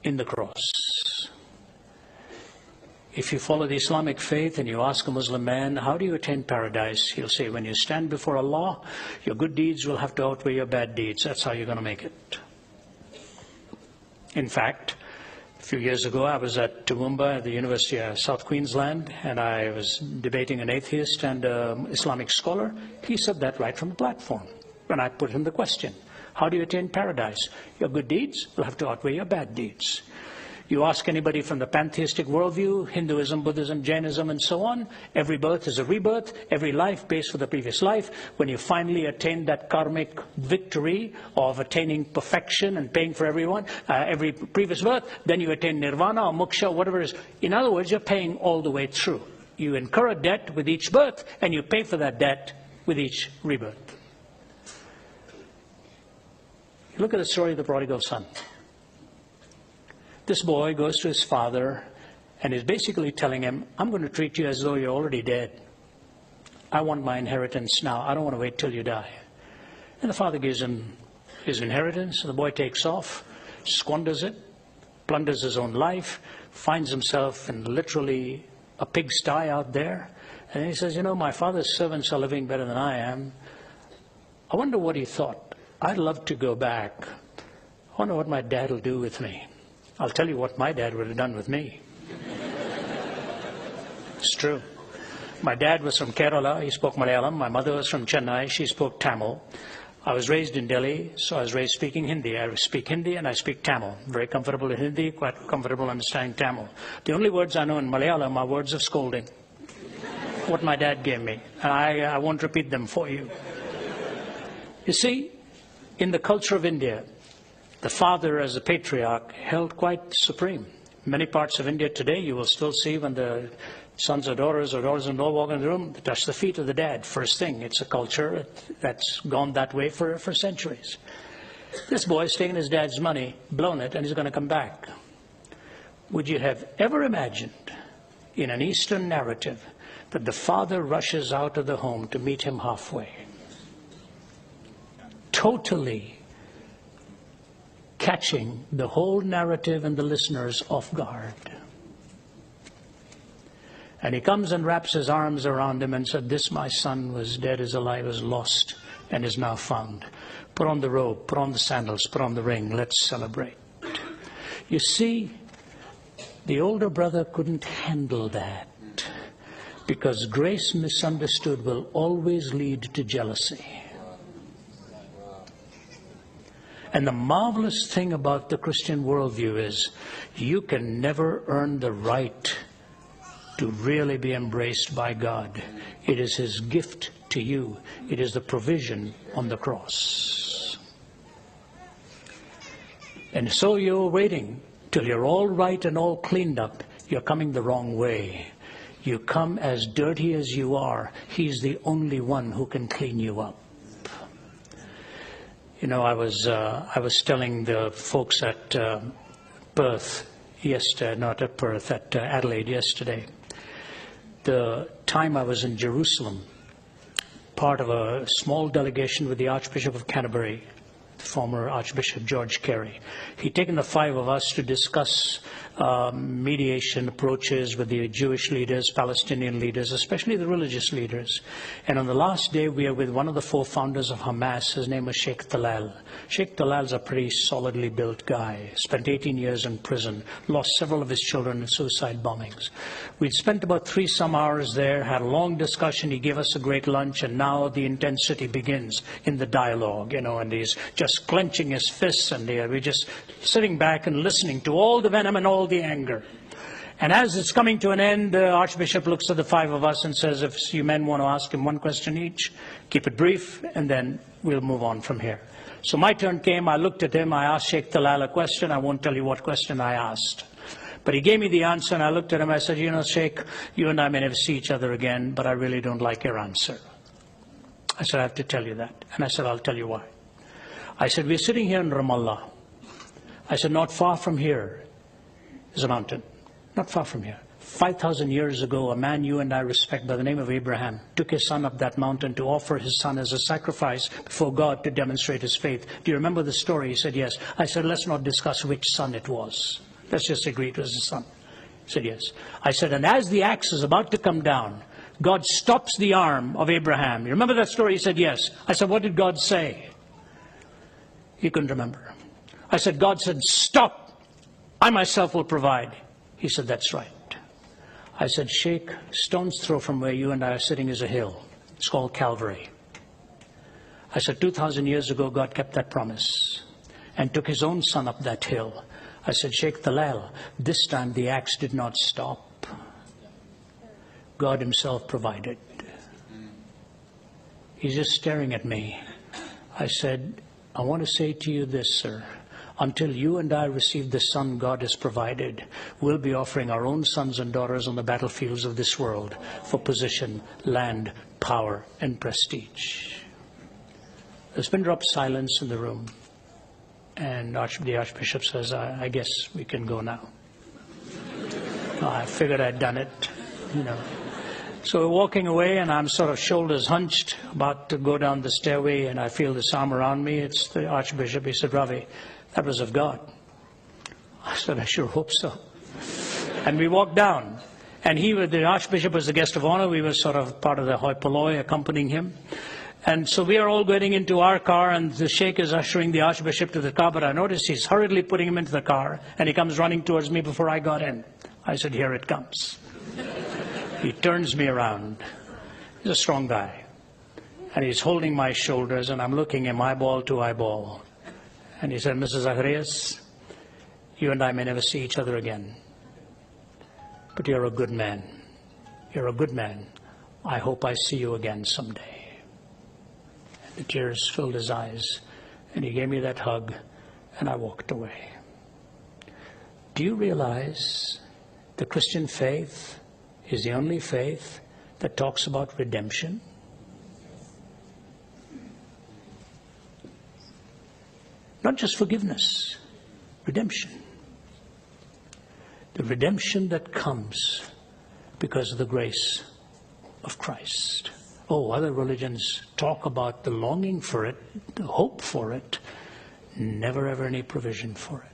in the cross. If you follow the Islamic faith and you ask a Muslim man, how do you attain paradise? He'll say, when you stand before Allah, your good deeds will have to outweigh your bad deeds. That's how you're going to make it. In fact, a few years ago, I was at Toowoomba at the University of South Queensland, and I was debating an atheist and an Islamic scholar. He said that right from the platform when I put him the question. How do you attain paradise? Your good deeds will have to outweigh your bad deeds. You ask anybody from the pantheistic worldview, Hinduism, Buddhism, Jainism, and so on, every birth is a rebirth, every life pays for the previous life. When you finally attain that karmic victory of attaining perfection and paying for everyone, every previous birth, then you attain nirvana or moksha, whatever it is. In other words, you're paying all the way through. You incur a debt with each birth, and you pay for that debt with each rebirth. Look at the story of the prodigal son. This boy goes to his father and is basically telling him, I'm going to treat you as though you're already dead. I want my inheritance now. I don't want to wait till you die. And the father gives him his inheritance. The boy takes off, squanders it, plunders his own life, finds himself in literally a pigsty out there. And he says, you know, my father's servants are living better than I am. I wonder what he thought. I'd love to go back. I wonder what my dad will do with me. I'll tell you what my dad would have done with me. It's true. My dad was from Kerala. He spoke Malayalam. My mother was from Chennai. She spoke Tamil. I was raised in Delhi, so I was raised speaking Hindi. I speak Hindi and I speak Tamil. Very comfortable in Hindi, quite comfortable understanding Tamil. The only words I know in Malayalam are words of scolding. What my dad gave me. And I won't repeat them for you. You see, in the culture of India, the father as a patriarch held quite supreme. In many parts of India today, you will still see when the sons or daughters-in-law walk in the room, they touch the feet of the dad. First thing, it's a culture that's gone that way for centuries. This boy's taken his dad's money, blown it, and he's going to come back. Would you have ever imagined in an Eastern narrative that the father rushes out of the home to meet him halfway? Totally catching the whole narrative and the listeners off guard. And he comes and wraps his arms around him and said, this my son was dead, is alive, is lost, and is now found. Put on the robe, put on the sandals, put on the ring, let's celebrate. You see, the older brother couldn't handle that, because grace misunderstood will always lead to jealousy. And the marvelous thing about the Christian worldview is you can never earn the right to really be embraced by God. It is His gift to you. It is the provision on the cross. And so you're waiting till you're all right and all cleaned up. You're coming the wrong way. You come as dirty as you are. He's the only one who can clean you up. You know, I was telling the folks at Perth yesterday, not at Perth, at Adelaide yesterday, the time I was in Jerusalem, part of a small delegation with the Archbishop of Canterbury, former Archbishop George Carey. He'd taken the 5 of us to discuss mediation approaches with the Jewish leaders, Palestinian leaders, especially the religious leaders. And on the last day, we are with one of the 4 founders of Hamas. His name was Sheikh Talal. Sheikh Talal's a pretty solidly built guy. Spent 18 years in prison. Lost several of his children in suicide bombings. We'd spent about 3 some hours there, had a long discussion. He gave us a great lunch, and now the intensity begins in the dialogue, you know, and he's just clenching his fists, and we're just sitting back and listening to all the venom and all the anger. And as it's coming to an end, the Archbishop looks at the 5 of us and says, if you men want to ask him one question each, keep it brief, and then we'll move on from here. So my turn came. I looked at him. I asked Sheikh Talal a question. I won't tell you what question I asked. But he gave me the answer, and I looked at him. I said, you know, Sheikh, you and I may never see each other again, but I really don't like your answer. I said, I have to tell you that. And I said, I'll tell you why. I said, we're sitting here in Ramallah. I said, not far from here is a mountain. Not far from here. 5,000 years ago, a man you and I respect by the name of Abraham took his son up that mountain to offer his son as a sacrifice before God to demonstrate his faith. Do you remember the story? He said, yes. I said, let's not discuss which son it was. Let's just agree it was the son. He said, yes. I said, and as the axe is about to come down, God stops the arm of Abraham. You remember that story? He said, yes. I said, what did God say? He couldn't remember. I said, God said, stop. I myself will provide. He said, that's right. I said, Sheikh, stone's throw from where you and I are sitting is a hill. It's called Calvary. I said, 2,000 years ago, God kept that promise and took his own son up that hill. I said, Sheikh Talal, this time the axe did not stop. God himself provided. He's just staring at me. I said, I want to say to you this, sir. Until you and I receive the son God has provided, we'll be offering our own sons and daughters on the battlefields of this world for position, land, power, and prestige. There's been dropped silence in the room. And the Archbishop says, I guess we can go now. I figured I'd done it, you know. So we're walking away, and I'm sort of shoulders hunched, about to go down the stairway, and I feel this arm around me. It's the Archbishop. He said, Ravi, that was of God. I said, I sure hope so. And we walked down. And the Archbishop was the guest of honor. We were sort of part of the hoi polloi accompanying him. And so we are all getting into our car, and the Sheikh is ushering the Archbishop to the car, but I noticed he's hurriedly putting him into the car, and he comes running towards me before I got in. I said, here it comes. He turns me around. He's a strong guy. And he's holding my shoulders, and I'm looking him eyeball to eyeball. And he said, Mrs. Zacharias, you and I may never see each other again. But you're a good man. You're a good man. I hope I see you again someday. The tears filled his eyes, and he gave me that hug, and I walked away. Do you realize the Christian faith is the only faith that talks about redemption? Not just forgiveness, redemption. The redemption that comes because of the grace of Christ. Oh, other religions talk about the longing for it, the hope for it, never ever any provision for it.